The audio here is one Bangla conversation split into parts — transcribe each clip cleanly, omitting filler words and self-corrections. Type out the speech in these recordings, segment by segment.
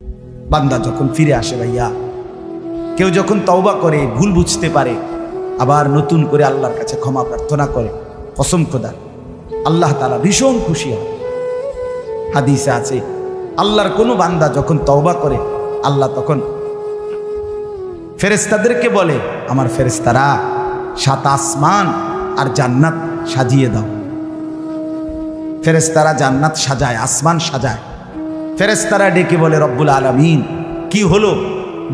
বান্দা যখন ফিরে আসে ভাইয়া, কেউ যখন তওবা করে, ভুল বুঝতে পারে, আবার নতুন করে আল্লাহর কাছে ক্ষমা প্রার্থনা করে, কসম খোদা আল্লাহ তাআলা ভীষণ খুশি হয়। হাদিসে আছে আল্লাহর কোনো বান্দা যখন তওবা করে, আল্লাহ তখন ফেরেশতাদেরকে বলে, আমার ফেরেশতারা 7 আসমান আর জান্নাত সাজিয়ে দাও। ফেরেশতারা জান্নাত সাজায়, আসমান সাজায়। ফেরেশতারা ডেকে বলে, রব্বুল আলামিন কি হলো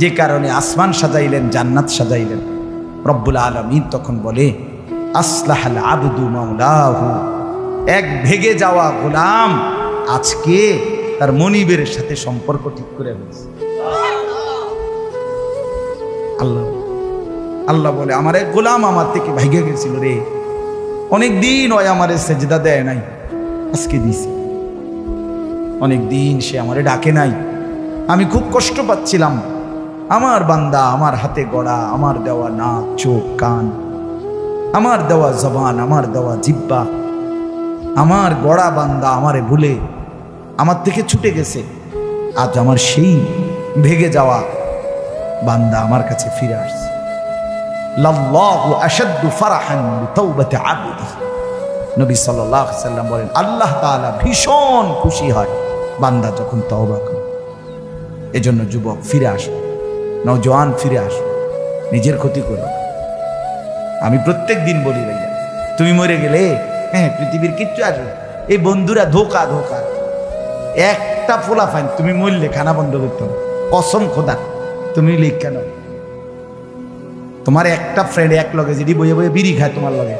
যে কারণে আসমান সাজাইলেন, জান্নাত সাজাইলেন? রব্বুল আলামিন তখন বলে, আসলাহাল আবদু মাওলাহু, এক ভেগে যাওয়া গোলাম আজকে তার মনিবের সাথে সম্পর্ক ঠিক করে ফেলেছে। আল্লাহ বলে, আমার এক গোলাম আমার থেকে ভাইগে গেছিল রে, অনেক দিন ওই আমারে সেজদা দেয় নাই, আজকে দিছে। অনেক দিন সে আমারে ডাকে নাই, আমি খুব কষ্ট পাচ্ছিলাম। আমার বান্দা আমার হাতে গড়া, আমার দেওয়া নাক, চোখ, কান, আমার দেওয়া জবান, আমার দেওয়া জিহ্বা, আমার গড়া বান্দা আমারে ভুলে আমার থেকে ছুটে গেছে। আজ আমার সেই ভেগে যাওয়া বান্দা আমার কাছে ফিরে আসছে। লাল্লাহু আশাদ্দু ফারাহান বিতাওবাতি আবদি, নবী সাল্লাল্লাহু আলাইহি ওয়াসাল্লাম বলেন, আল্লাহ তাআলা ভীষণ খুশি হয় বান্দা যখন তওবা করে। এজন্য যুবক ফিরে আসো, নওজোয়ান ফিরে আসো, নিজের ক্ষতি করো। আমি প্রত্যেক দিন বলি ভাইয়া, তুমি মরে গেলে হ্যাঁ পৃথিবীর কিচ্ছু আসবে, এই বন্ধুরা ধোকা ধোকা। একটা ফোলা ফাইন, তুমি মরলে খানা বন্ধ করতে হবে, কসম খোদা। তুমি লিখ কেন? তোমার একটা ফ্রেন্ড এক লগে যদি বইয়ে বইয়ে বিড়ি খায়, তোমার লগে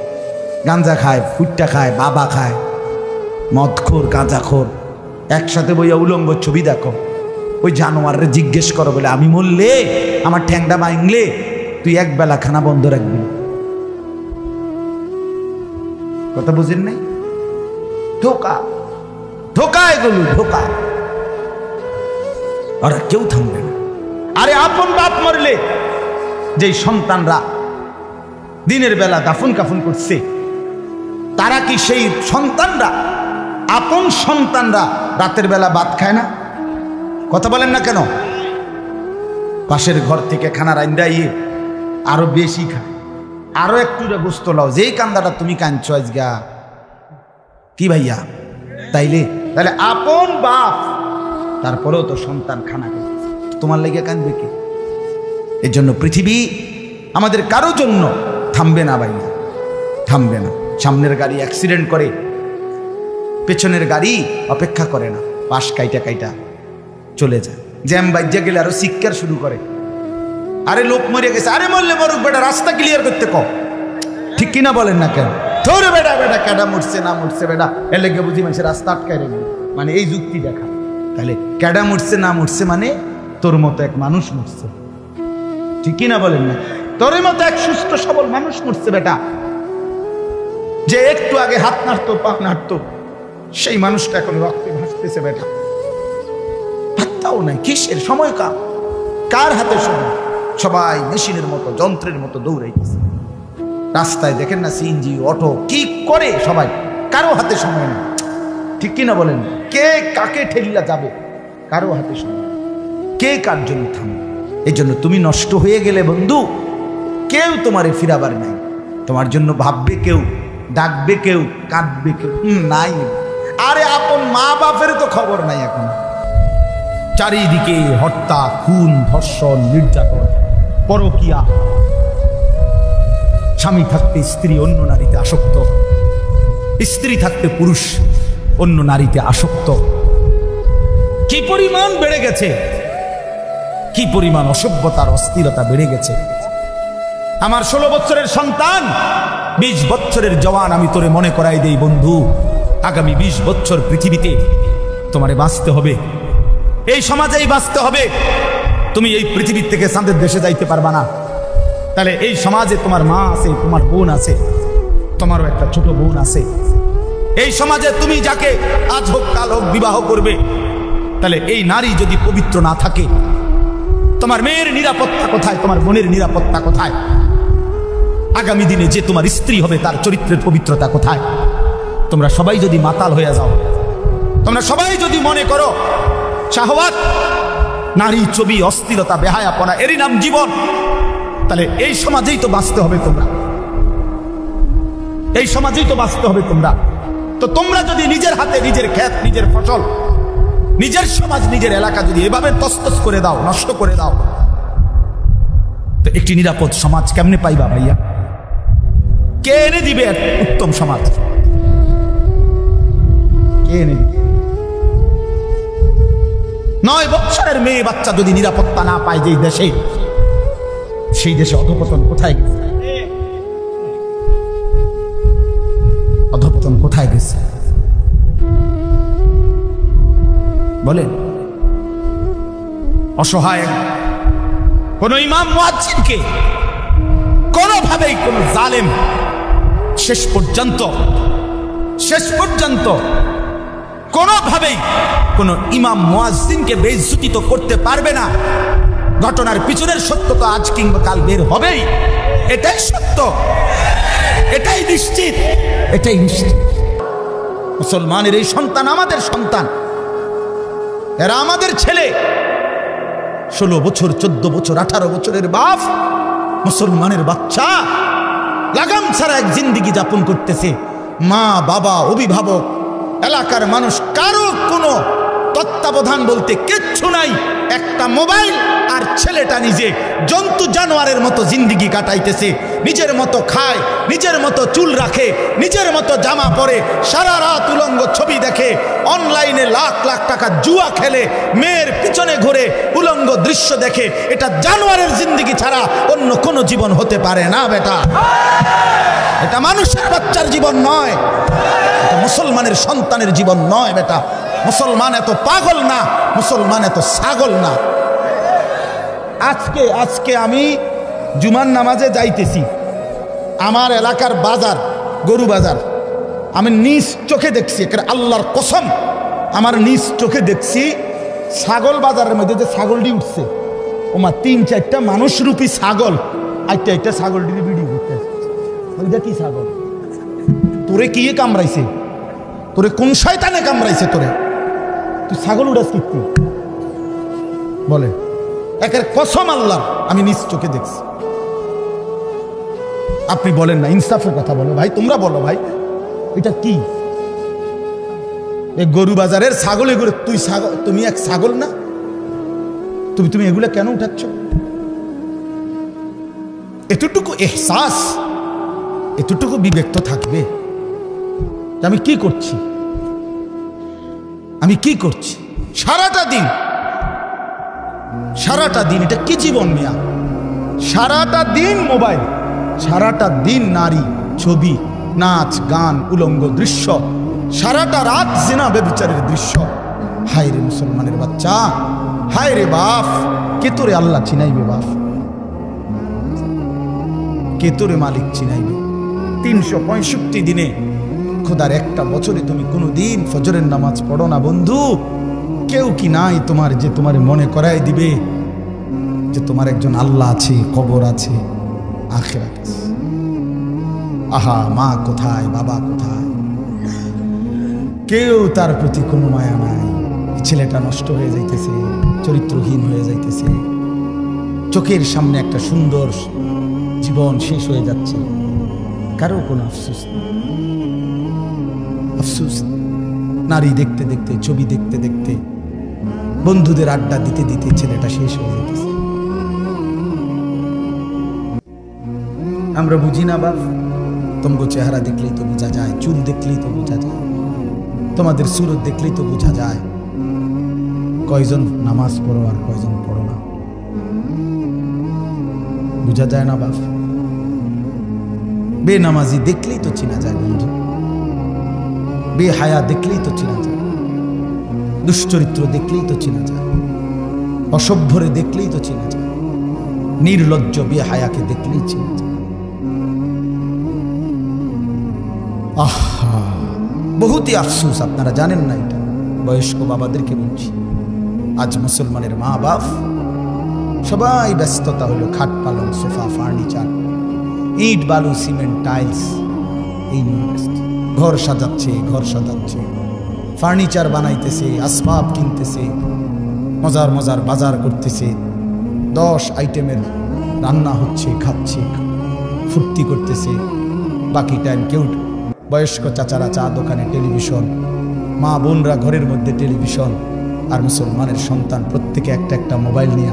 গাঁজা খায়, ফুটটা খায়, বাবা খায়, মদখোর, গাঁজাখোর, একসাথে বইয়া উলঙ্গ ছবি দেখো, ওই জানোয়ারের জিজ্ঞেস করো বলে, আমি মরলে আমার ঠ্যাংটা ভাঙলে তুই এক বেলা খানা বন্ধ রাখবি। কথা বুঝেন নাই? ধোকা ধোকা, এগুলো ধোকা। ওরা কেউ থামবে না। আরে আপন বাপ মরলে যেই সন্তানরা দিনের বেলা দাফন কাফন করছে, তারা কি সেই সন্তানরা, আপন সন্তানরা রাতের বেলা ভাত খায় না? কথা বলেন না কেন? পাশের ঘর থেকে খানা রান্দাইয়ে আরো বেশি খায়, আরো একটু গোস্ত লাও, যেই কান্দাটা তুমি কাঁদছো আজগা। কি ভাইয়া? তাইলে আপন বাপ, তারপরেও তো সন্তান খানা খায়, তোমার লেগে কাঁদবে কে? এর জন্য পৃথিবী আমাদের কারো জন্য থামবে না ভাইয়া, থামবে না। সামনের গাড়ি অ্যাক্সিডেন্ট করে, পেছনের গাড়ি অপেক্ষা করে না, পাশ কাইটা কাইটা চলে যায়। জ্যাম বাজ্যা গেলে আরো চিৎকার শুরু করে, আরে লোক মরে গেছে, আরে মরলে মরুক বেটা, রাস্তা ক্লিয়ার করতে কও। ঠিক কিনা বলেন না কেন? ধরে বেটা বেটা কেডা মরছে না মরছে বেটা, এর লেগে বুঝি মানুষের রাস্তা আটকায় রেখে, মানে এই যুক্তি দেখা। তাহলে কেডা মরছে না মরছে মানে তোর মতো এক মানুষ মরছে। ঠিক কিনা বলেন না? তোর মতো এক সুস্থ সবল মানুষ মরছে বেটা, যে একটু আগে হাত নাড়তো, পা নাড়তো, সেই মানুষটা এখন রক্তে ভাসতেছে বেটা। হাতটাও নাই, কিসের সময়? কার হাতে সময়? সবাই মেশিনের মতো, যন্ত্রের মতো দৌড়াইতেছে। রাস্তায় দেখেন না সিএনজি, অটো কি করে সবাই, কারো হাতে সময় নেই। ঠিক কিনা বলেন? কে কাকে ঠেলিয়া যাবে, কারো হাতে সময়, কে কার জন্য থামবে। এই জন্য তুমি নষ্ট হয়ে গেলে বন্ধু, কেউ তোমারে ফিরাবার নাই। তোমার জন্য ভাববে কেউ, ডাকবে কেউ, কাঁদবে কেউ নাই। আরে আপন মা বাপের তো খবর নাই এখন। চারিদিকে হত্যা, খুন, ধর্ষণ, নির্যাতন, পরকীয়া। স্বামী থাকতে স্ত্রী অন্য নারীতে আসক্ত, স্ত্রী থাকতে পুরুষ অন্য নারীতে আসক্ত। কি পরিমাণ বেড়ে গেছে, কি পরিমাণ অসভ্যতার অস্থিরতা বেড়ে গেছে। আমার 16 বছরের সন্তান, 20 বছরের জওয়ান, আমি তোরে মনে করাই দেই বন্ধু, আগামী 20 বছর পৃথিবীতে তোমারে বাঁচতে হবে, এই সমাজেই বাঁচতে হবে। তুমি এই পৃথিবীর থেকে চাঁদের দেশে যাইতে পারবা না। তাহলে এই সমাজে তোমার মা আছে, তোমার বোন আছে, তোমারও একটা ছোট বোন আছে। এই সমাজে তুমি যাকে আজ হোক কাল হোক বিবাহ করবে, তাহলে এই নারী যদি পবিত্র না থাকে, তোমার মেয়ের নিরাপত্তা কোথায়? তোমার বোনের নিরাপত্তা কোথায়? আগামী দিনে যে তোমার স্ত্রী হবে তার চরিত্রের পবিত্রতা কোথায়? তোমরা সবাই যদি মাতাল হয়ে যাও, তোমরা সবাই যদি মনে করো শাহওয়াত নারী ছবি, অস্থিরতা, বেহায়াপনা, এরই নাম জীবন। তাহলে এই সমাজেই তো বাঁচতে হবে তোমরা, এই সমাজেই তো বাঁচতে হবে তোমরা। তো তোমরা যদি নিজের হাতে নিজের ক্ষেত, নিজের ফসল, নিজের সমাজ, নিজের এলাকা যদি এভাবে তছতছ করে দাও, নষ্ট করে দাও, তো একটি নিরাপদ সমাজ কেমনে পাইবা ভাইয়া? কে এনে দিবে উত্তম সমাজ? কে এনে দিবে? 9 বছরের মেয়ে বাচ্চা যদি নিরাপত্তা না পায় যেই দেশে, সেই দেশে অধঃপতন কোথায় গেছে? অধঃপতন কোথায় গেছে বলেন? অসহায় কোন ইমাম মুয়াজ্জিনকে কোনোভাবেই কোন জালেম শেষ পর্যন্ত কোনোভাবেই কোন ইমাম মুয়াজ্জিনকে বেইজ্জতি তো করতে পারবে না। ঘটনার পিছনের সত্য তো আজ কিংবা কাল বের হবেই, এটাই সত্য, এটাই নিশ্চিত, এটাই নিশ্চিত। মুসলমানের এই সন্তান আমাদের সন্তান, এরা আমাদের ছেলে। 16 বছর, 14 বছর, 18 বছরের বাপ, মুসলমানের বাচ্চা লাগাম ছাড়া এক জিন্দেগি যাপন করতেছে। মা, বাবা, অভিভাবক, এলাকার মানুষ, কারো কোনো তত্ত্বাবধান বলতে কিচ্ছু নাই। একটা মোবাইল আর ছেলেটা নিজে জন্তু জানোয়ারের মতো জিন্দেগি কাটাইতেছে। নিজের মতো খায়, নিজের মতো চুল রাখে, নিজের মতো জামা পরে, সারা রাত উলঙ্গ ছবি দেখে, অনলাইনে লাখ লাখ টাকা জুয়া খেলে, মেয়ের পিছনে ঘুরে উলঙ্গ দৃশ্য দেখে। এটা জানোয়ারের জিন্দেগি ছাড়া অন্য কোনো জীবন হতে পারে না বেটা। এটা মানুষের বাচ্চার জীবন নয়, এটা মুসলমানের সন্তানের জীবন নয় বেটা। মুসলমান এত পাগল না, মুসলমান এত ছাগল না। আজকে আমি জুমার নামাজে যাইতেছি, আমার এলাকার বাজার, গরু বাজার, আমি নিজ চোখে দেখছি, আল্লাহর কসম আমার নিজ চোখে দেখছি, ছাগল বাজারের মধ্যে যে ছাগলটি উঠছে, ওমা 3-4টা মানুষরূপী ছাগল একটা ছাগলটির ভিডিও করতে। ওইটা কি ছাগল? তোরে কি কামড়াইছে? তোরে কোন শয়তানে কামড়াইছে? তোরে তুই ছাগল উড়াস কি বলে? একের কসম আল্লাহ আমি নিজ চোখে দেখছি। আপনি বলেন না, ইনসাফের কথা বলো ভাই, তোমরা বলো ভাই, এটা কি? এই গরু বাজারের ছাগল, এগুলো তুই ছাগল, তুমি এক ছাগল না? তুমি এগুলো কেন উঠাচ্ছ? এতটুকু এহসাস, এতটুকু বিবেক তো থাকবে। আমি কি করছি, আমি কি করছি সারাটা দিন? এটা কি জীবন মিয়া? সারাটা দিন মোবাইল, সারাটা দিন নারী ছবি, নাচ গান, উলঙ্গ দৃশ্য, সারাটা রাত জিনা ব্যভিচারের দৃশ্য। হায় রে মুসলমানের বাচ্চা, হায় রে বাপ, কে তোরে আল্লাহ চিনাইবে? বাপ কে তোরে মালিক চিনাইবে? 365 দিনে খোদার একটা বছরে তুমি কোনোদিন ফজরের নামাজ পড়ো না বন্ধু। কেউ কি নাই তোমার যে তোমার মনে করাই দিবে যে তোমার একজন আল্লাহ আছে, কবর আছে, আখিরাত আছে? আহা, মা কোথায়, বাবা কোথায়? কেউ তার প্রতি কোনো মায়া নাই। ছেলেটা নষ্ট হয়ে যাইতেছে, চরিত্রহীন হয়ে যাইতেছে, চোখের সামনে একটা সুন্দর জীবন শেষ হয়ে যাচ্ছে, কারো কোনো আফসোস নেই। আফসোস নারী দেখতে দেখতে, ছবি দেখতে দেখতে, বন্ধুদের আড্ডা দিতে দিতে ছেলেটা শেষ হয়ে যেতেছে। আমরা বুঝি না বাপ, তোমার চেহারা দেখলেই তো বোঝা যায়, চুল দেখলেই তো বোঝা যায়, তোমাদের সুরত দেখলেই তো বোঝা যায় কয়জন নামাজ পড়ো আর কয়জন পড়ো না। বোঝা যায় না বাপ? বেনামাজি দেখলেই তো চেনা যায় বন্ধু, বেহায়া দেখলেই তো চেনা যায়, দুশ্চরিত্র দেখলেই তো চেনা যায়, অসভ্যরে দেখলেই তো চেনা যায়, নির্লজ্জ বেহায়াকে দেখলেই চেনা যায়। আহা, বহুতই আফসোস, আপনারা জানেন না এটা। বয়স্ক বাবাদেরকে বলছি, আজ মুসলমানের মা বাপ সবাই ব্যস্ততা হলো খাট পালং, সোফা, ফার্নিচার, ইট বালু সিমেন্ট টাইলস, এই নিয়ে ব্যস্ত। ঘর সাজাচ্ছে, ফার্নিচার বানাইতেছে, আসবাব কিনতেছে, মজার মজার বাজার করতেছে, 10 আইটেমের রান্না হচ্ছে, খাচ্ছে, ফুর্তি করতেছে। বাকি টাইম কেউ বয়স্ক চাচারা চা দোকানে টেলিভিশন, মা বোনরা ঘরের মধ্যে টেলিভিশন, আর মুসলমানের সন্তান প্রত্যেকে একটা একটা মোবাইল নিয়ে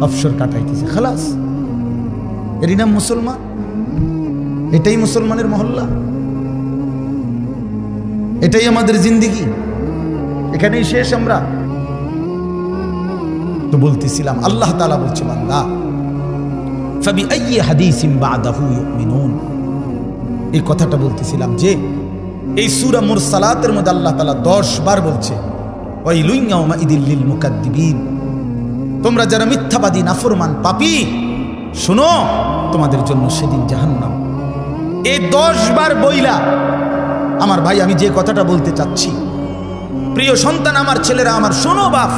অবসর কাটাইতেছে। খালাস, এরই নাম মুসলমান? এটাই মুসলমানের মহল্লা? এটাই আমাদের জিন্দিগি? এখানেই শেষ আমরা? তো বলতেছিলাম আল্লাহ তাআলা বলছে, বান্দা ফাবিআইয়ি হাদিসিন বা'দাহু ইউমিনুন। এই কথাটা বলতেছিলাম যে এই সূরা মুরসালাতের মধ্যে আল্লাহ তাআলা 10 বার বলছে ওয়াইলুন ইয়াউমাইদিল লিল মুকাদ্দিবিন, তোমরা যারা মিথ্যাবাদী নাফরমান পাপী, শোনো তোমাদের জন্য সেদিন জাহান্নাম। এই 10 বার বইলা আমার ভাই, আমি যে কথাটা বলতে চাচ্ছি, প্রিয় সন্তান, আমার ছেলেরা আমার, শোনো বাপ,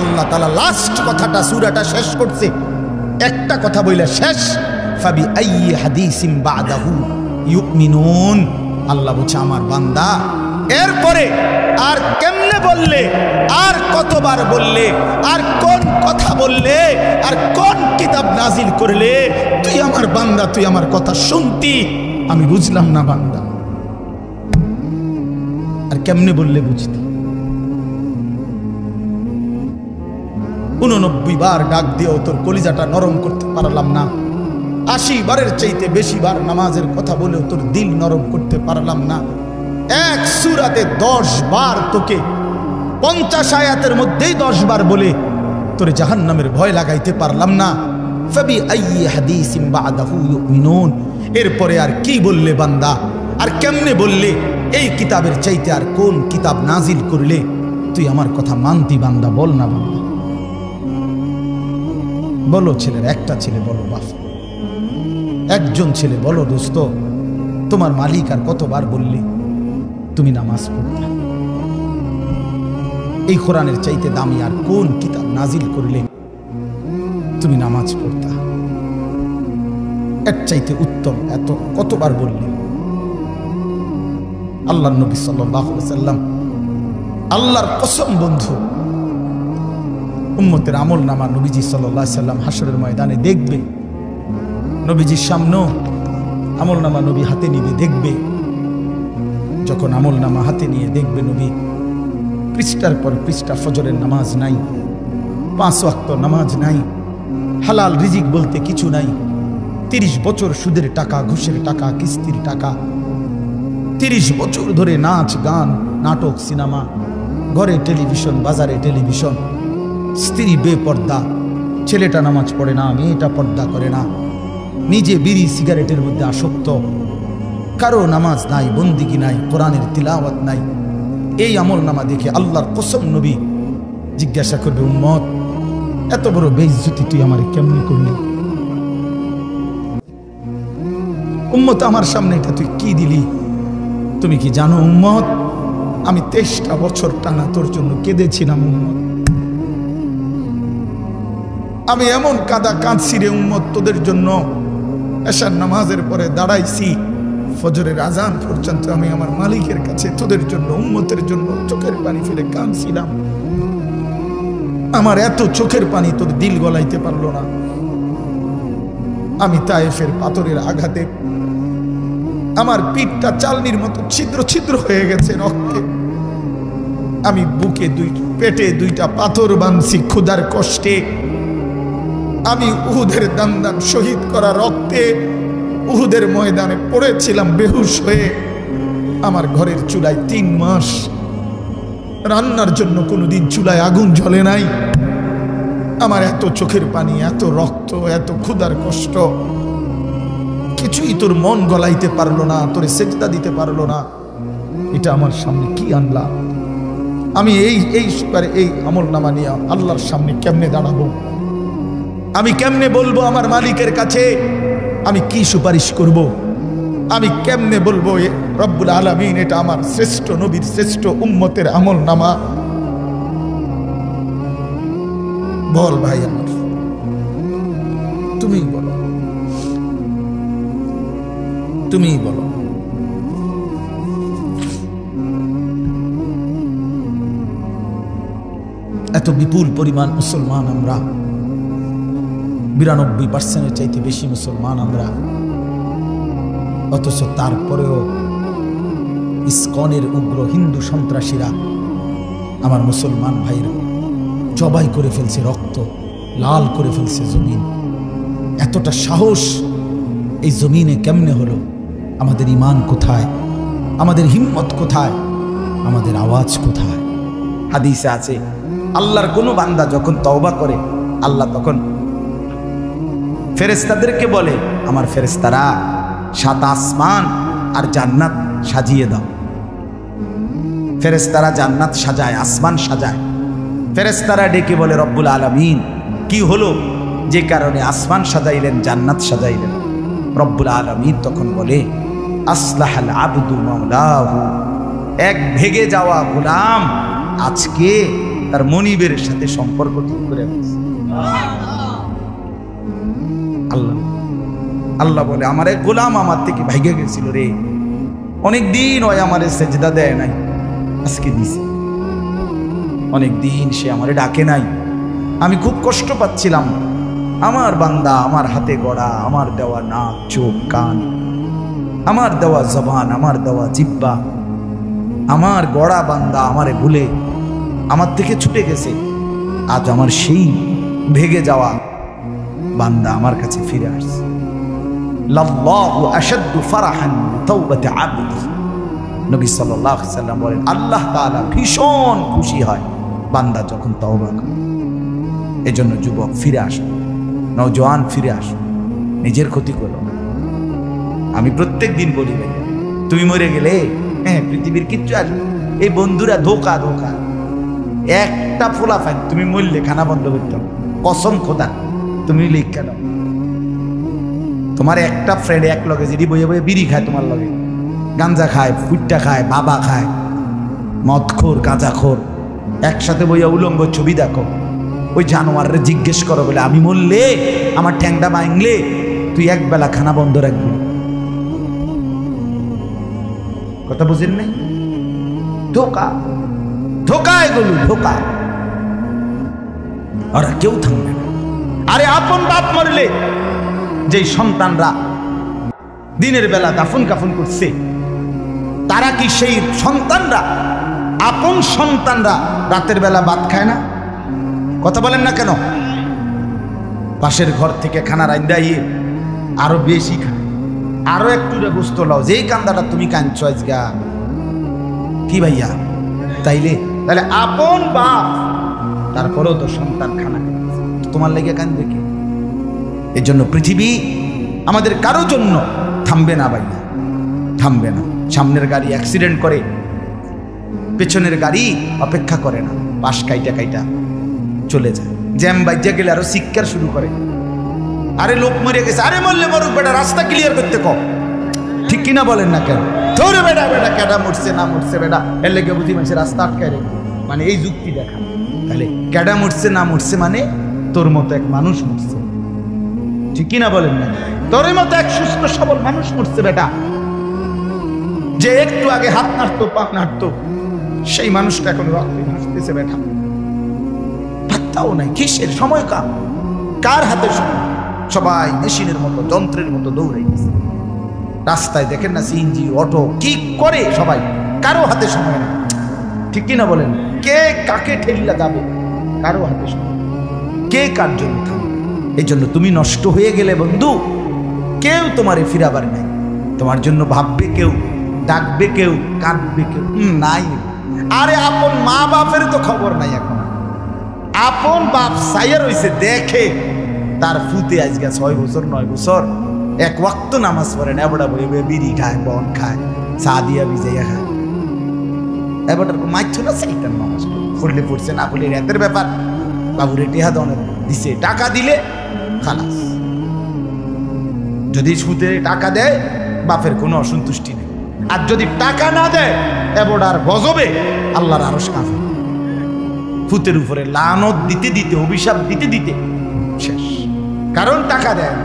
আল্লাহ তাআলা লাস্ট কথাটা সূরাটা শেষ করছে একটা কথা বইলা শেষ, ফাবিআইয়ি হাদিসিন বা'দাহু ইউমিনুন। আল্লাহ বলছে আমার বান্দা এরপরে আর কেমনে বললে, আর কতবার বললে, আর কোন কথা বললে, আর কোন কিতাব নাজিল করলে তুই আমার বান্দা, তুই আমার কথা শুনতি? আমি বুঝলাম না বান্দা, আর কেমনে বললে বুঝতি? 89 বার ডাক দিয়েও তোর কলিজাটা নরম করতে পারলাম না। 80 বারের চাইতে বেশি বার নামাজের কথা বলেও তোর দিল নরম করতে পারলাম না। এক সূরাতে 10 বার তোকে 50 আয়াতের মধ্যেই 10 বার বলে তোর জাহান্নামের ভয় লাগাইতে পারলাম না। ফাবিআইয়ি হাদিসিন বা'দাহু ইউমিনুন। এরপরে আর কি বললে বান্দা, আর কেমনে বললে? এই কিতাবের চাইতে আর কোন কিতাব নাজিল করলে তুই আমার কথা মানতি বান্দা? বল না বান্দা, বলো। ছেলের একটা ছেলে বলো বাপ, একজন ছেলে বলো দোস্ত, তোমার মালিক আর কতবার বললে তুমি নামাজ পড়তে? এই কোরআনের চাইতে দামি আর কোন কিতাব নাজিল করলে তুমি নামাজ পড়তা? এর চাইতে উত্তম এত কতবার বললে? আল্লাহর নবী সাল্লাল্লাহু আলাইহি ওয়াসাল্লাম, আল্লাহর কসম বন্ধু, উম্মতের আমল নামা নবীজি সাল্লাল্লাহু আলাইহি ওয়াসাল্লাম হাসরের ময়দানে দেখবে, নবীজির সামনেও আমল নামা নবী হাতে নিবে, দেখবে। যখন আমল নামা হাতে নিয়ে দেখবে নবী, পৃষ্ঠার পর পৃষ্ঠা ফজরের নামাজ নাই, 5 ওয়াক্ত নামাজ নাই, হালাল রিজিক বলতে কিছু নাই, 30 বছর সুদের টাকা, ঘুষের টাকা, কিস্তির টাকা, 30 বছর ধরে নাচ গান, নাটক, সিনেমা, ঘরে টেলিভিশন, বাজারে টেলিভিশন, স্ত্রী বেপর্দা, ছেলেটা নামাজ পড়ে না, মেয়েটা পর্দা করে না, নিজে বিড়ি সিগারেটের মধ্যে আসক্ত, কারো নামাজ নাই, বন্দিগি নাই, কোরআনের তিলাওয়াত নাই। এই আমল নামা দেখে আল্লাহর কসম নবী জিজ্ঞাসা করবে, উম্মত এত বড় বেইজ্জতি তুই আমারে কেমনে করলি? উম্মত আমার সামনে এটা তুই কি দিলি? তুমি কি জানো উম্মত, আমি 23টা বছর টানা তোর জন্য কেঁদেছিলাম উম্মত। আমি এমন কাঁদা কাঁদছি রে উম্মত তোদের জন্য, এশার নামাজের পরে দাঁড়াইছি, ফজরের আজান পর্যন্ত আমি আমার মালিকের কাছে তোদের জন্য, উম্মতের জন্য চোখের পানি ফেলে কাঁদছিলাম। আমার এত চোখের পানি তোর দিল গলাইতে পারলো না। আমি তায়েফের পাথরের আঘাতে আমার পিঠটা চালনির মতো ছিদ্র ছিদ্র হয়ে গেছে রক্তে। আমি বুকে পেটে 2টা পাথর বাঁধছি ক্ষুধার কষ্টে। আমি উহুদের দান্দান শহীদ করা রক্তে উহুদের ময়দানে পড়েছিলাম বেহুশ হয়ে। আমার ঘরের চুলায় 3 মাস রান্নার জন্য কোনোদিন চুলায় আগুন জ্বলে নাই। আমার এত চোখের পানি, এত রক্ত, এত ক্ষুধার কষ্ট, কিছুই তোর মন গলাইতে পারলো না, তোরে সেজদা দিতে পারলো না। এটা আমার সামনে কি আনলা? আমি এই আমল নামা নিয়ে আল্লাহর সামনে কেমনে দাঁড়াবো? আমি কেমনে বলবো আমার মালিকের কাছে আমি কি সুপারিশ করব? আমি কেমনে বলবো রব্বুল আলামিন এটা আমার শ্রেষ্ঠ নবীর শ্রেষ্ঠ উম্মতের আমল নামা? বল ভাই আমার, তুমি বলো, তুমি বলো। এত বিপুল পরিমাণ মুসলমান আমরা, 92% চাইতে বেশি মুসলমান আমরা, অথচ তারপরেও ইসকনের উগ্র হিন্দু সন্ত্রাসীরা আমার মুসলমান ভাইরা জবাই করে ফেলছে, রক্ত লাল করে ফেলছে জমিন। এতটা সাহস এই জমিনে কেমনে হলো? আমাদের ঈমান কোথায়? আমাদের হিম্মত কোথায়? আমাদের আওয়াজ কোথায়? হাদিসে আছে আল্লাহর কোনো বান্দা যখন তওবা করে আল্লাহ তখন ফেরেশতাদেরকে বলে, আমার ফেরেশতারা 7 আসমান আর জান্নাত সাজিয়ে দাও। ফেরেশতারা জান্নাত সাজায়, আসমান সাজায়। ফেরেশতারা ডেকে বলে, রব্বুল আলামিন কি হলো যে কারণে আসমান সাজাইলেন, জান্নাত সাজাইলেন? রব্বুল আলামিন তখন বলে, আসলাহাল আবদু মাওলাহু, এক ভেগে যাওয়া গোলাম আজকে তার মনিবের সাথে সম্পর্ক ঠিক করে ফেলছে। আল্লাহ আল্লাহ বলে, আমার এক গোলাম আমার থেকে ভাইগে গেছিল রে, অনেকদিন ওই আমারে সেজদা দেয় নাই, আজকে দিছে। অনেকদিন সে আমারে ডাকে নাই, আমি খুব কষ্ট পাচ্ছিলাম। আমার বান্দা আমার হাতে গড়া, আমার দেওয়া নাক চোখ কান, আমার দেওয়া জবান, আমার দেওয়া জিহ্বা, আমার গড়া বান্দা আমারে ভুলে আমার থেকে ছুটে গেছে। আজ আমার সেই ভেগে যাওয়া বান্দা আমার কাছে ফিরে আসছে। লাল্লাহু আশাদ্দু ফারাহান বিতাওবাতি আবদি, নবী সাল্লাল্লাহু আলাইহি সাল্লাম বলেন, আল্লাহ তাআলা ভীষণ খুশি হয় বান্দা যখন তওবা করে। এজন্য যুবক ফিরে আসো, নওজোয়ান ফিরে আসো, নিজের ক্ষতি করো না। আমি প্রত্যেক দিন বলি, তুমি মরে গেলে হ্যাঁ পৃথিবীর কিচ্ছু আসবে। এই বন্ধুরা ধোকা ধোকা, একটা ফোলা ফাইন তুমি মরলে খানা বন্ধ করতে হবে, কসম খোদা। তুমি লিখে দাও, তোমার একটা ফ্রেন্ড এক লগে যেটি বইয়ে বইয়ে বিড়ি খায়, তোমার লগে গাঞ্জা খায়, ফুটটা খায়, বাবা খায়, মদখোর গাঁজাখোর, একসাথে বইয়া উলঙ্গ ছবি দেখো। ওই জানোয়াররে জিজ্ঞেস করো বলে, আমি মরলে আমার ঠ্যাংটা ভাঙলে তুই একবেলা খানা বন্ধ রাখবি? কথা বুঝেন নাই? ধোকা ধোকা, এগুলো ধোকা। ওরা কেউ থামবে না। আরে আপন বাপ মরলে যেই সন্তানরা দিনের বেলা দাফন কাফন করছে, তারা কি সেই সন্তানরা, আপন সন্তানরা রাতের বেলা ভাত খায় না? কথা বলেন না কেন? পাশের ঘর থেকে খানা রান্দাইয়ে আরো বেশি খায়, আরো একটু গোস্ত লাও, যেই কান্দাটা তুমি কাঁদছ আজগা কি ভাইয়া, তাহলে আপন বাপ, তারপরেও তো সন্তান খানা তোমার লেগে কাঁদবে কি? এর জন্য পৃথিবী আমাদের কারো জন্য থামবে না ভাইয়া, থামবে না। সামনের গাড়ি অ্যাক্সিডেন্ট করে, পেছনের গাড়ি অপেক্ষা করে না, পাশ কাইটা কাইটা চলে যায়। জ্যাম বাজ্যা গেলে আরো শিক্ষার শুরু করে, আরে লোক মরে গেছে, আরে মরলে মরুক বেটা, রাস্তা ক্লিয়ার করতে কম। ঠিক কিনা বলেন না কেন? ধরে বেটা বেটা কেডা মরছে না মরছে বেটা, এর লেগে বুঝি মানুষের রাস্তা আটকায় রে, মানে এই যুক্তি দেখা। তাহলে কেডা মরছে না মরছে মানে তোর মতো এক মানুষ মরছে, ঠিক কিনা বলেন না? তোর মতো এক সুস্থ সবল মানুষ মরছে বেটা, যে একটু আগে হাত নাড়তো পা নাড়তো, সেই মানুষটা এখন রক্তে ভাসতেছে বেটা, পাত্তাও নাই। কিসের সময়? কার হাতে সময়? সবাই মেশিনের মতো, যন্ত্রের মতো দৌড়াইতেছে। রাস্তায় দেখেন না সিএনজি অটো কি করে সবাই, কারো হাতে সময় নেই, ঠিক কিনা বলেন? কে কাকে ঠেলিয়া যাবে, কারো হাতে সময়, কে কার জন্য থামবে? এই জন্য তুমি নষ্ট হয়ে গেলে বন্ধু, কেউ তোমারে ফিরাবার নাই। তোমার জন্য ভাববে কেউ, ডাকবে কেউ, কাঁদবে কেউ নাই। আরে আপন মা বাপের তো খবর নাই এখন। আপন বাপ সাইয়া রইছে, দেখে তার ফুতে আজকে 6 বছর 9 বছর এক ওয়াক্ত নামাজ পড়ে না, এবড়া বই বিড়ি খায়, বন খায়, চা দিয়া ভিজাইয়া খায়। এবারটার মাইছ না সেইটার নামাজ পড়লে পড়ছে, না পড়লে রাতের ব্যাপার। বাবুরে টেহা দনে দিছে, টাকা দিলে খালাস। যদি সুদে টাকা দেয় বাপের কোনো অসন্তুষ্টি নেই, আর যদি টাকা না দেয় এবড়ার গজবে আল্লাহর আরশ কাঁপে। ফুতের উপরে লানত দিতে দিতে, অভিশাপ দিতে দিতে শেষ। কারণ টাকা দেয় না,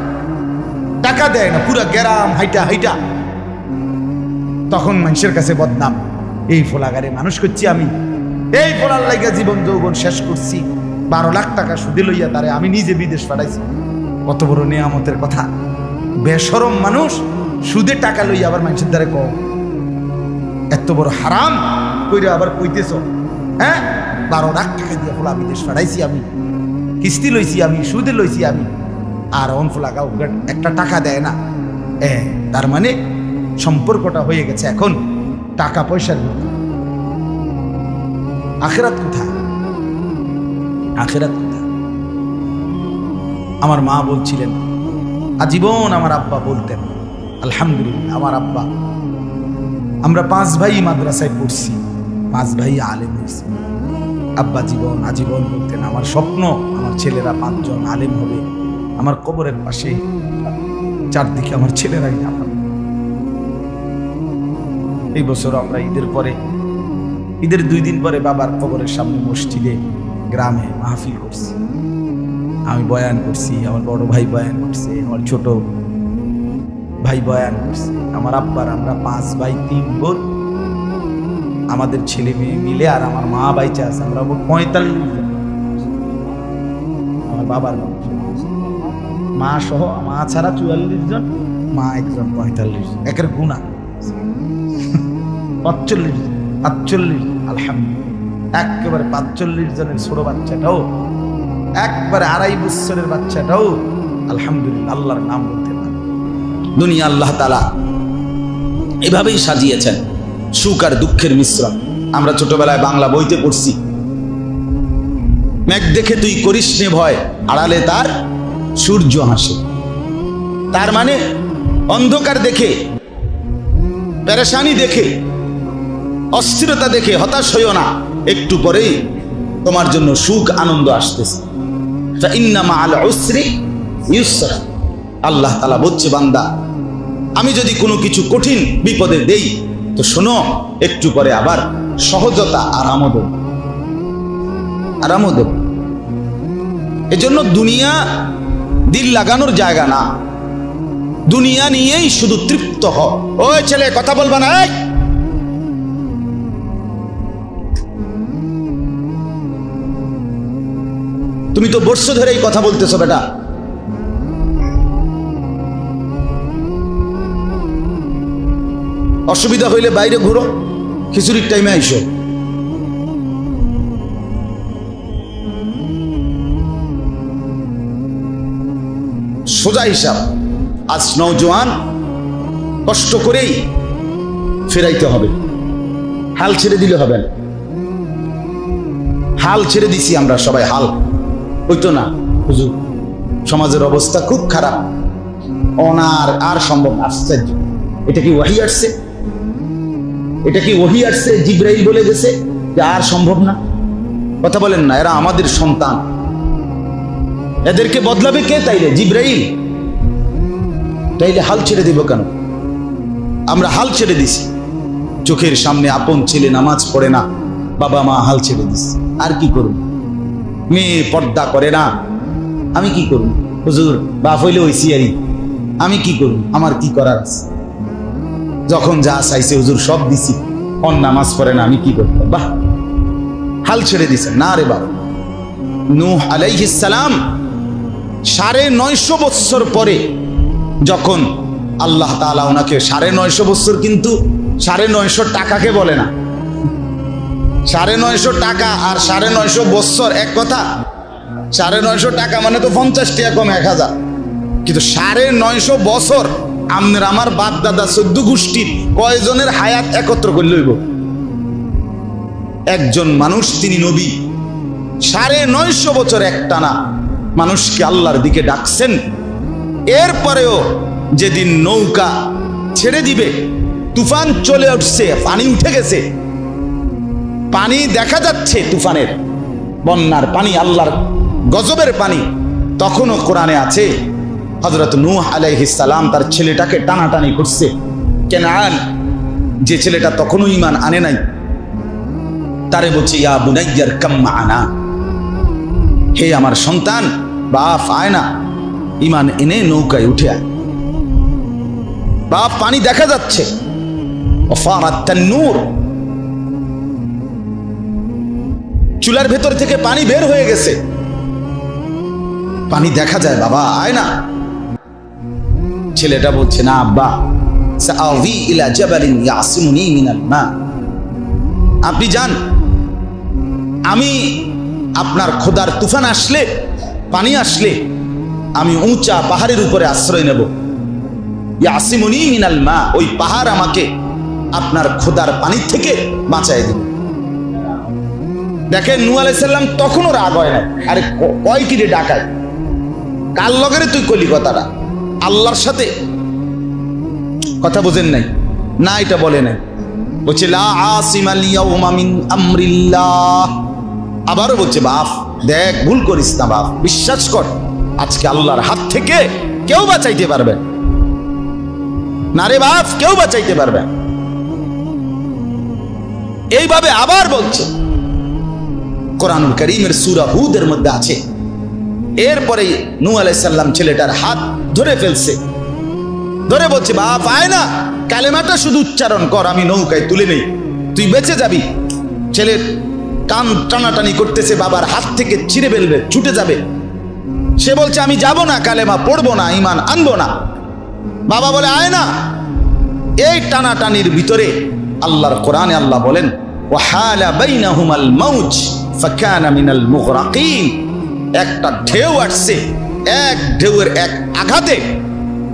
টাকা দেয় না, পুরা গ্রাম হাইটা হাইটা তখন মানুষের কাছে বদনাম, এই ফোলাগারে মানুষ করছি আমি, এই পড়ার লাইগা জীবন যৌবন শেষ করছি, 12 লাখ টাকা সুদে লইয়া তারে আমি নিজে বিদেশ পাঠাইছি। কত বড় নিয়ামতের কথা। বেশরম মানুষ সুদে টাকা লইয়া আবার মানুষের দ্বারা কম, এত বড় হারাম কইরা আবার কইতেছ, হ্যাঁ 12 লাখ টাকা দিয়ে ফোলা বিদেশ পাঠাইছি আমি, কিস্তি লইছি আমি, সুদে লইছি আমি, আর অন ফোলা গাও একটা টাকা দেয় না। তার মানে সম্পর্কটা হয়ে গেছে এখন টাকা পয়সার ভিতরে। আখিরাত কোথায়? আখিরাত কোথায়? আমার মা বলছিলেন, আজীবন আমার আব্বা বলতেন, আলহামদুলিল্লাহ আমার আব্বা, আমরা 5 ভাই মাদ্রাসায় পড়ছি, 5 ভাই আলেম হয়েছি। আব্বা আজীবন বলতেন, আমার স্বপ্ন আমার ছেলেরা 5 জন আলেম হবে, আমার কবরের পাশে চারদিকে আমার ছেলেরাই আমার। এই বছর আমরা ঈদের 2 দিন পরে বাবার কবরের সামনে মসজিদে গ্রামে মাহফিল করছি। আমি বয়ান করছি, আমার বড় ভাই বয়ান করছে, আমার ছোট ভাই বয়ান করছে, আমার আব্বার। আমরা 5 ভাই 3 বোন, আমাদের ছেলে মেয়ে মিলে, আর আমার মা বাইচা আছে, আমরা 45 জন। আমার বাবার মা সহ, মা ছাড়া 44 জন, মা একজন 45, একের গুণা 45, আলহামদুলিল্লাহ। একেবারে 45 জনের ছোট বাচ্চাটাও, একবারে 2.5 বছরের বাচ্চাটাও আলহামদুলিল্লাহ আল্লাহর নাম বলতে পারে। দুনিয়া আল্লাহ তাআলা এভাবেই সাজিয়েছেন, সুখ আর দুঃখের মিশ্রণ। আমরা ছোটবেলায় বাংলা বইতে পড়ছি, মেঘ দেখে তুই করিস নে ভয়, আড়ালে তার সূর্য হাসে। তার মানে অন্ধকার দেখে, পেরেশানি দেখে, অস্থিরতা দেখে হতাশ হইও না, একটু পরেই তোমার জন্য সুখ আনন্দ আসতেছে। ইন্না মাআল উসরি ইউসরা। আল্লাহ তাআলা বলছে, বান্দা আমি যদি কোনো কিছু কঠিন বিপদে দেই তো শোনো, একটু পরে আবার সহজতা আরামও দেব। এজন্য দুনিয়া দিল লাগানোর জায়গা না, দুনিয়া নিয়েই শুধু তৃপ্ত হও। ওই ছেলে কথা বলবা না, তুমি তো বর্ষ ধরে এই কথা বলতেছো বেটা। অসুবিধা হইলে বাইরে ঘুরো, খিচুড়ির টাইমে আইসো। সোজা হিসাব, আজ নওজোয়ান কষ্ট করেই ফেরাইতে হবে, হাল ছেড়ে দিলে হবে না। হাল ছেড়ে দিছি আমরা সবাই, হাল হইতো না। হুজুর সমাজের অবস্থা খুব খারাপ, অনার আর সম্ভব। আশ্চর্য, এটা কি ওহী আসছে? এটা কি ওহী আসছে? জিবরাইল বলে গেছে যে আর সম্ভব না? কথা বলেন না, এরা আমাদের সন্তান, এদেরকে বদলাবে কে? তাইলে জিবরাইল। তাইলে হাল ছেড়ে দিব কেন? আমরা হাল ছেড়ে দিছি। চোখের সামনে আপন ছেলে নামাজ পড়ে না, বাবা মা হাল ছেড়ে দিছি। আর কি করব? মেয়ে পর্দা করে না, আমি কি করব? হুজুর বাপ হইলে হইছি, আমি কি করব? আমার কি করার আছে? যখন যা চাইছে হুজুর সব দিছি, অন নামাজ পড়ে না, আমি কি করব? বাহ, হাল ছেড়ে দিছে না রে বাবা। নূহ আলাইহিস সালাম 950 বছর পরে যখন আল্লাহ তাআলা ওনাকে 950 বছর, কিন্তু 950 টাকাকে বলে না। 950 টাকা আর 950 বছর এক কথা। 950 টাকা মানে তো 50 টাকা কম 1000, কিন্তু 950 বছর আমনের আমার বাপ দাদা 14 গোষ্ঠীর কয়জনের হায়াত একত্র করে লইব? একজন মানুষ, তিনি নবী, 950 বছর একটানা মানুষকে আল্লাহর দিকে ডাকছেন। এরপরেও যেদিন নৌকা ছেড়ে দিবে, তুফান চলে উঠছে, পানি উঠে গেছে, পানি দেখা যাচ্ছে, তুফানের বন্যার পানি, আল্লাহর গজবের পানি, তখনও কোরআনে আছে হযরত নূহ আলাইহিস সালাম তার ছেলেটাকে টানাটানি করছে। কেনান, যে ছেলেটা তখনও ঈমান আনে নাই, তারে বলছে ইয়া বুনাইয়ার কাম মা'ানা, হে আমার সন্তান, বাপ আয় না, ঈমান এনে নৌকায় উঠে আয়। বাপ পানি দেখা যাচ্ছে, ওয়াফারাত তান্নূর, চুলার ভেতর থেকে পানি বের হয়ে গেছে, পানি দেখা যায়, বাবা আয় না। ছেলেটা বলছে, না আব্বা, সাআবি ইলা জাবালিন ইয়াসিমুনি মিনাল মা, আপনি যান, আমি আপনার খোদার তুফান আসলে, পানি আসলে আমি উঁচা পাহাড়ের উপরে আশ্রয় নেব। ইয়াসিমুনি মিনাল মা, ওই পাহাড় আমাকে আপনার খোদার পানি থেকে বাঁচায় দিবে। দেখেন নূহ আলাইহিস সালাম তখনও রাগ হয় না। আরে কয় কি রে ডাকায়, কার লগেরে তুই কলি কথাটা, আল্লাহর সাথে কথা বোঝেন নাই না, এটা বলে নাই। বলছে লা আসিমাল ইয়াউমা মিন আমরিল্লাহ। আবারও বলছে, বাপ দেখ ভুল করিস না বাপ, বিশ্বাস কর আজকে আল্লাহর হাত থেকে কেউ বাঁচাইতে পারবে না রে বাপ, কেউ বাঁচাইতে পারবে। এইভাবে আবার বলছে, কোরআনুল কারীমের সূরা হুদের মধ্যে আছে। এরপরে নূহ আলাইহিস সালাম ছেলেটার হাত ধরে ফেলছে, ধরে বলছে, বাপ আয় না, কালেমাটা শুধু উচ্চারণ কর, আমি নৌকায় তুলে নেই, তুই বেঁচে যাবি। ছেলের কান টানাটানি করতেছে, বাবার হাত থেকে ছিঁড়ে ফেলবে, ছুটে যাবে। সে বলছে, আমি যাব না, কালেমা পড়বো না, ঈমান আনবো না। বাবা বলে, আয় না। এই টানাটানির ভিতরে আল্লাহর কোরআনে আল্লাহ বলেন, ওয়াহালা বাইনাহুমাল মাউজ ফাকানা মিনাল মুগরাকিন। একটা ঢেউ আসছে, এক ঢেউয়ের এক আঘাতে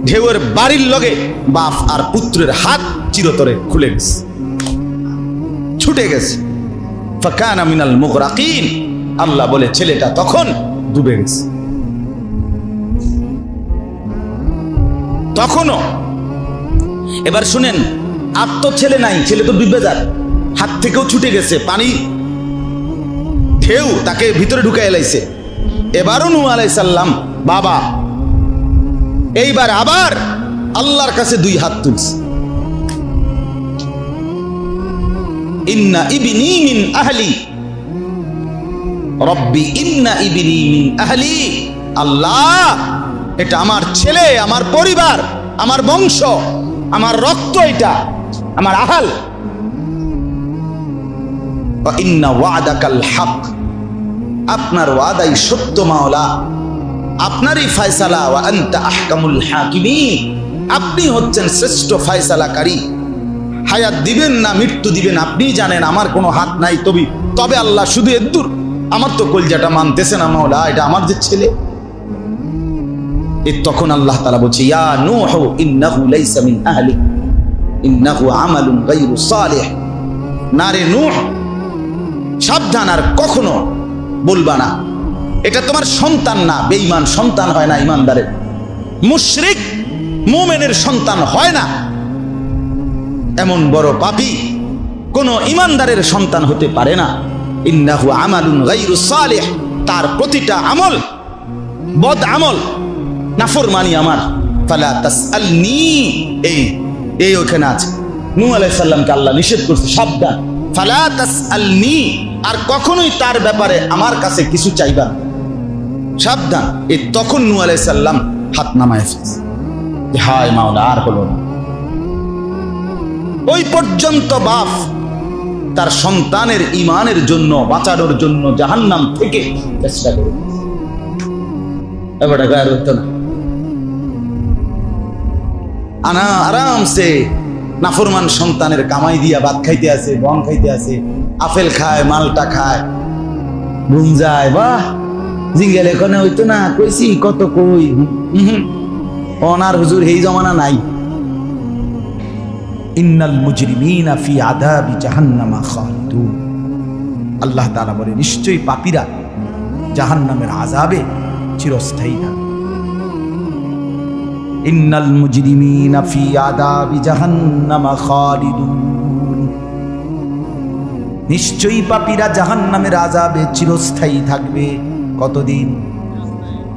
ঢেউয়ের বাড়ির লগে বাপ আর পুত্রের হাত চিরতরে খুলে গেছে, ছুটে গেছে। ফাকানা মিনাল মুগরাকিন, আল্লাহ বলে ছেলেটা তখন ডুবে গেছে। তখনও এবার শুনেন, আর তো ছেলে নাই, ছেলে তো ডুবে যাক, হাত থেকেও ছুটে গেছে, পানি ঢেউ তাকে ভিতরে ঢুকাই লাইছে। এবারও নূহ আলাইহিস সালাম বাবা এইবার আবার আল্লাহর কাছে দুই হাত তুলছে। ইন্না ইবনি মিন আহলি রব্বি ইন্না ইবনি মিন আহলি। আল্লাহ, এটা আমার ছেলে, আমার পরিবার, আমার বংশ, আমার রক্ত, এটা আমার আহাল। ওয়া ইন্না ওয়াদাকাল হক, আপনার ওয়াদাই সত্য মাওলা, আপনারই ফয়সালা। ওয়া আনতা আহকামুল হাকিমিন, আপনি হচ্ছেন শ্রেষ্ঠ ফয়সালাকারী। হায়াত দিবেন না মৃত্যু দিবেন আপনি জানেন, আমার কোনো হাত নাই। তবে আল্লাহ শুধু এদ্দুর, আমার তো কলজাটা মানতেছে না মাওলা, এটা আমার যে ছেলে। তখন আল্লাহ তাআলা বলছে, ইয়া নূহ ইন্নাহু লাইসা মিন আহলিক ইন্নাহু আমালুন গায়রু সালিহ। না রে নূহ, সাবধান, আর কখনো বলবা না এটা তোমার সন্তান না। বেঈমান সন্তান হয় না ঈমানদারের, মুশরিক মুমিনের সন্তান হয় না। এমন বড় পাপী কোন ঈমানদারের সন্তান হতে পারে না। ইন্নাহু আমালুন গায়রু সালিহ, তার প্রতিটা আমল বদ আমল, নাফরমানি আমার। ফালা তাসআলনি, এই ওখানে আছে। নূহ আলাইহিস সালামকে আল্লাহ নিষেধ করছে, সাবধান, ফালা তাসআলনি, আর কখনোই তার ব্যাপারে আমার কাছে কিছু চাইবা, সাবধান। তখন নূহ আলাইহিস সালাম হাত নামায় ফেলছে, হায় মাওলা আর হলো না। ওই পর্যন্ত বাপ তার সন্তানের ঈমানের জন্য, বাঁচানোর জন্য জাহান্নাম থেকে চেষ্টা করে। এবারে গায়ের হতো না, আনা আরামসে নাফরমান সন্তানের কামাই দিয়া ভাত খাইতে আছে, বন খাইতে আছে, আপেল খায়, মালটা খায়, ঘুম যায়। বাহ, জিঙ্গেল এখানে হইতো না, কইছি কত কই। অনার হুজুর এই জমানা নাই। ইন্নাল মুজরিমিনা ফি আযাবি জাহান্নামা খালিদুন। আল্লাহ তাআলা বলে, নিশ্চয়ই পাপীরা জাহান্নামের আযাবে চিরস্থায়ী থাকবে। ইন্নাল মুজরিমিনা ফি আযাবি জাহান্নামা খালিদুন, নিশ্চয়ই পাপীরা জাহান্নামের আযাবে চিরস্থায়ী থাকবে। কতদিন?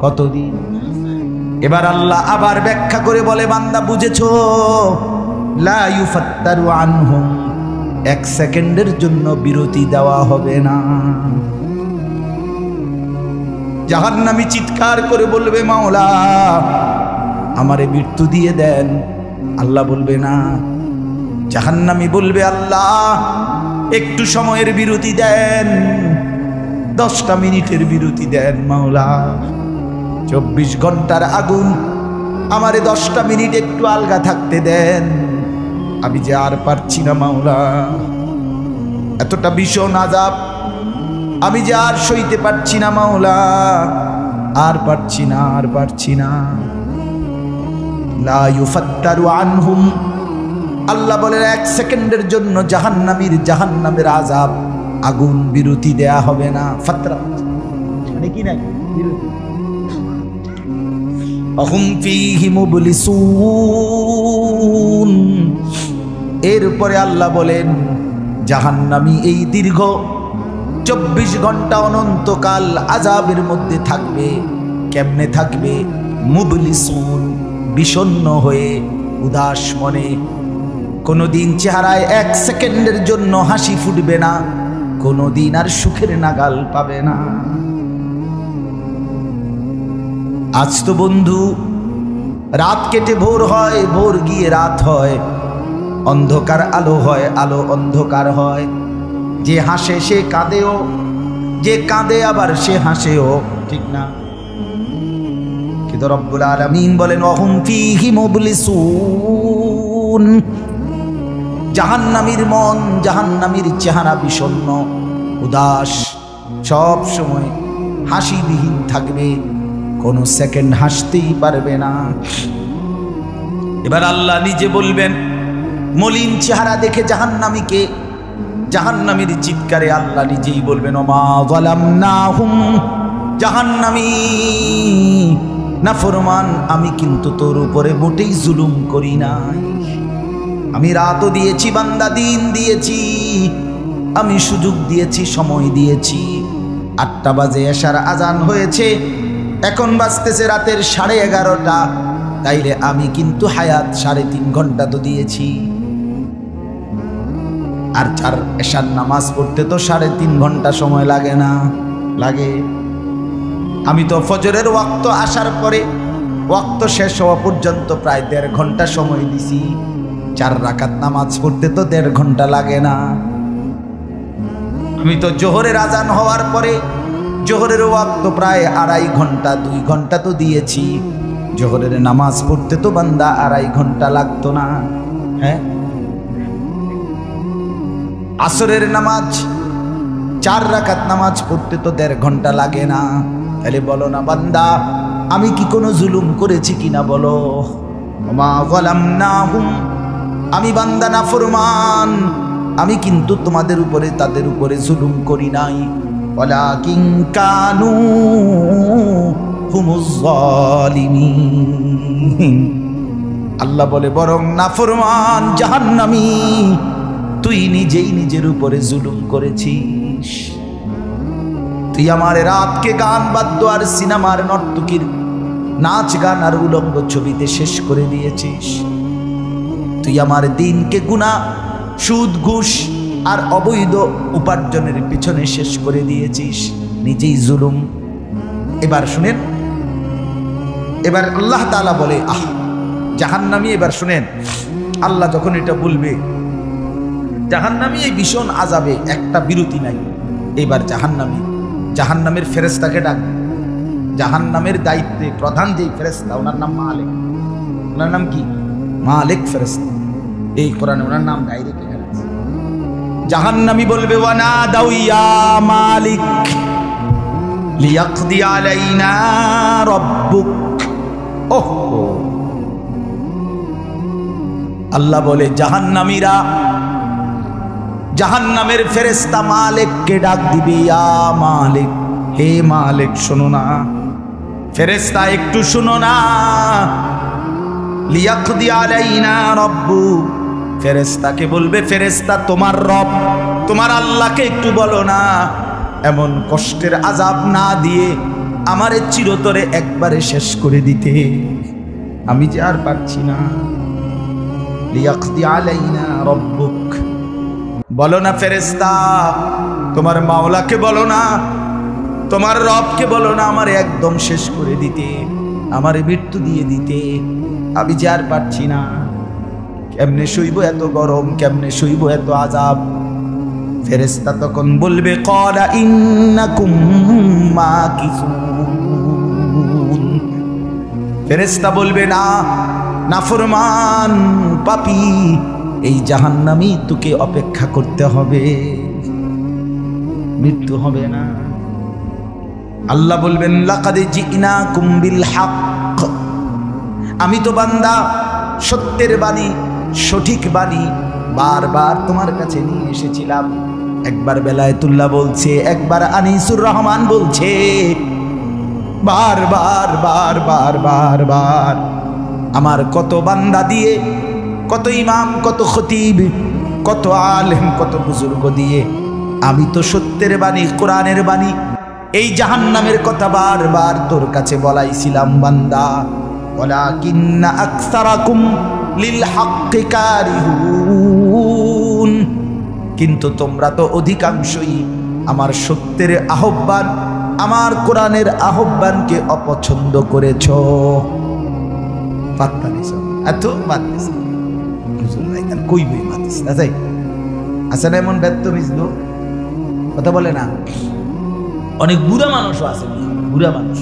কতদিন? এবার আল্লাহ আবার ব্যাখ্যা করে বলে, বান্দা বুঝেছো? লা ইউফাত্তারু আনহুম, এক সেকেন্ডের জন্য বিরতি দেওয়া হবে না। জাহান্নামী চিৎকার করে বলবে, মাওলা আমারে মৃত্যু দিয়ে দেন। আল্লাহ বলবে না। জাহান্নামী বলবে, আল্লাহ একটু সময়ের বিরতি দেন, 10টা মিনিটের বিরতি দেন মাওলা। 24 ঘন্টার আগুন, আমারে 10টা মিনিট একটু আলগা থাকতে দেন। আমি যে আর পারছি না মাওলা, এতটা ভীষণ আযাব আমি যে আর সইতে পারছি না মাওলা, আর পারছি না, আর পারছি না। লা ইউফাত্তারু আনহুম, আল্লাহ বলেন 1 সেকেন্ডের জন্য জাহান্নামের আযাব, আগুন বিরতি দেয়া হবে না। ফাতরা মানে কি নাই বিরতি। আহুম ফীহি মুবলিসুন, এরপরে আল্লাহ বলেন জাহান্নামী এই দীর্ঘ 24 ঘন্টা অনন্তকাল আযাবের মধ্যে থাকবে। কেমনে থাকবে? মুবলিসুন, বিষণ্ণ হয়ে, উদাস মনে। কোনোদিন চেহারায় 1 সেকেন্ডের জন্য হাসি ফুটবে না, কোনোদিন আর সুখের নাগাল পাবে না। আজ তো বন্ধু রাত কেটে ভোর হয়, ভোর গিয়ে রাত হয়, অন্ধকার আলো হয়, আলো অন্ধকার হয়। যে হাসে সে কাঁদেও, যে কাঁদে আবার সে হাসেও, ঠিক না? কিন্তু রব্বুল আলামিন বলেন ওয়াহুম ফীহি মুবলিসুন, জাহান্নামীর মন, জাহান্নামীর চেহারা বিষণ্ণ, উদাস, সব সময় হাসিবিহীন থাকবে, কোনো সেকেন্ড হাসতেই পারবে না। এবার আল্লাহ নিজে বলবেন, মলিন চেহারা দেখে জাহান্নামীকে, জাহান্নামীর চিৎকারে আল্লাহ নিজেই বলবেন ওমা যালামনাহুম, জাহান্নামী নাফরমান, আমি কিন্তু তোর উপরে মোটেই জুলুম করি নাই। আমি রাতও দিয়েছি বান্দা, দিন দিয়েছি, আমি সুযোগ দিয়েছি, সময় দিয়েছি। 8টা বাজে এশার আজান হয়েছে, এখন বাজতেছে রাতের 11:30। তাইলে আমি কিন্তু হায়াত 3.5 ঘন্টা তো দিয়েছি। আর 4 এশার নামাজ পড়তে তো 3.5 ঘন্টা সময় লাগে না? লাগে। আমি তো ফজরের ওয়াক্ত আসার পরে ওয়াক্ত শেষ হওয়া পর্যন্ত প্রায় 1.5 ঘন্টা সময় দিছি। 4 রাকাত নামাজ পড়তে তো 1.5 ঘন্টা লাগে না। আমি তো জোহরের আজান হওয়ার পরে জোহরের ওয়াক্ত প্রায় 2.5 ঘন্টা, 2 ঘন্টা তো দিয়েছি। জোহরের নামাজ পড়তে তো বান্দা 2.5 ঘন্টা লাগতো না? হ্যাঁ। আসরের নামাজ 4 রাকাত নামাজ পড়তে তো 1.5 ঘন্টা লাগে না? তাহলে বলো না বান্দা, আমি কি কোনো জুলুম করেছি কিনা বলো? ওমা যালামনাহুম, আমি বান্দা নাফরমান, আমি কিন্তু তোমাদের উপরে, তাদের উপরে জুলুম করি নাই। ওয়ালাকিন কানু হুমুজ জালিমিন, আল্লাহ বলে বরং নাফরমান জাহান্নামী, তুই নিজেই নিজের উপরে জুলুম করেছিস। তুই আমার রাতকে গান বাদ্য আর সিনেমার নর্তকীর নাচ গান আর উলঙ্গ ছবিতে শেষ করে দিয়েছিস। তুই আমার দিনকে গুনাহ, সুদ, ঘুষ আর অবৈধ উপার্জনের পিছনে শেষ করে দিয়েছিস, নিজেই জুলুম। এবার শুনেন, এবার আল্লাহ তাআলা বলে জাহান্নামী, এবার শুনেন আল্লাহ যখন এটা বলবে, জাহান্নামী এই ভীষণ আযাবে একটা বিরতি নাই। এবার জাহান্নামের ফেরেশতাকে ডাক, জাহান্নামের দায়িত্বে প্রধান যেই ফেরেশতা, ওনার নাম মালিক। ওনার নাম কি? মালিক ফেরেশতা। এই কোরআনে ওনার নাম ডাইরেক্ট লেখা আছে। জাহান্নামী বলবে ওয়ানা দাউয়া মালিক লিয়াকদি আলাইনা রাব্বুক। ওহো, আল্লাহ বলে জাহান্নামীরা, জাহান্নামের ফেরেশতা মালিককে ডাক দিবে, ইয়া মালিক, হে মালিক শোনো না, ফেরেশতা একটু শোনো না। লিয়াকদি আলাইনা রাব্বুক, ফেরেশতাকে বলবে, ফেরেশতা তোমার রব, তোমার আল্লাহকে একটু বলো না এমন কষ্টের আযাব না দিয়ে আমারে চিরতরে একবারে শেষ করে দিতে, আমি যে আর পারছি না। লিয়াকদি আলাইনা রাব্বুক, বলো না ফেরেশতা, তোমার মাওলাকে বলো না, তোমার রবকে বলো না আমারে একদম শেষ করে দিতে, আমারে মৃত্যু দিয়ে দিতে, আমি যে আর পারছি না। কেমনে সইব এত গরম, কেমনে সইব এত আযাব? ফেরেশতা তখন বলবে ক্বালা ইন্নাকুম মাকিসুন। ফেরেশতা বলবে না নাফরমান পাপী, এই জাহান্নামী তোকে অপেক্ষা করতে হবে, মৃত্যু হবে না। আল্লাহ বলবেন লাকাদ জিনাকুম বিল হক, আমি তো বান্দা সত্যের বাণী, সঠিক বাণী বারবার তোমার কাছে নিয়ে এসেছিলাম। একবার বেলায়েতুল্লাহ বলছে, একবার আনিসুর রহমান বলছে, বারবার বারবার বারবার আমার কত বান্দা দিয়ে, কত ইমাম, কত খতিব, কত আলেম, কত বুজুর্গ দিয়ে আমি তো সত্যের বাণী, কোরআনের বাণী, এই জাহান্নামের কথা বারবার তোর কাছে বলাইছিলাম বান্দা। ওয়ালাকিন্না আকসারাকুম লিল হাক্কি কারিহুন, কিন্তু তোমরা তো অধিকাংশই আমার সত্যের আহ্বান, আমার কোরআনের আহ্বানকে অপছন্দ করেছ। পাত্তা দিছ, এত বাদ দিছ, কই বই মাতিস না যাই আছে না এমন ব্যর্থ মিজলো কথা বলে না। অনেক বুড়া মানুষও আছে, বুড়া মানুষ।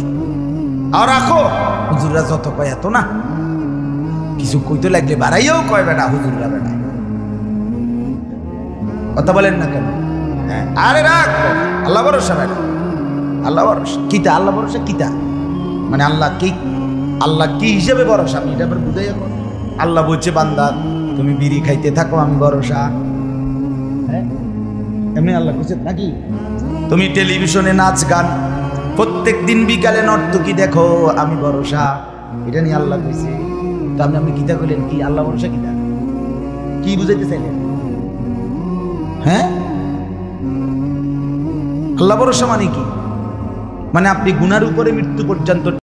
আর রাখো হুজুররা যত কয় এত না, কিছু কইতে লাগলে বাড়াইয়াও কয় বেটা হুজুররা বেটা, কথা বলেন না কেন? হ্যাঁ আরে রাখ, আল্লাহ ভরসা বেটা, আল্লাহ ভরসা কিতা, আল্লাহ ভরসা কিতা মানে আল্লাহ কি, আল্লাহ কি হিসেবে ভরসা আমি এটা আবার বুঝাই। এখন আল্লাহ বলছে বান্দা তুমি বিড়ি খাইতে থাকো আমি ভরসা, হ্যাঁ এমনি আল্লাহ বলছে নাকি? তুমি টেলিভিশনে নাচ গান প্রত্যেক দিন বিকালে নর্তকী দেখো আমি ভরসা, এটা নিয়ে আল্লাহ কইছে। তো আপনি কিতা কইলেন কি আল্লাহ ভরসা কিতা, কি বুঝাইতে চাইলেন? হ্যাঁ আল্লাহ ভরসা মানে কি? মানে আপনি গুনার উপরে মৃত্যু পর্যন্ত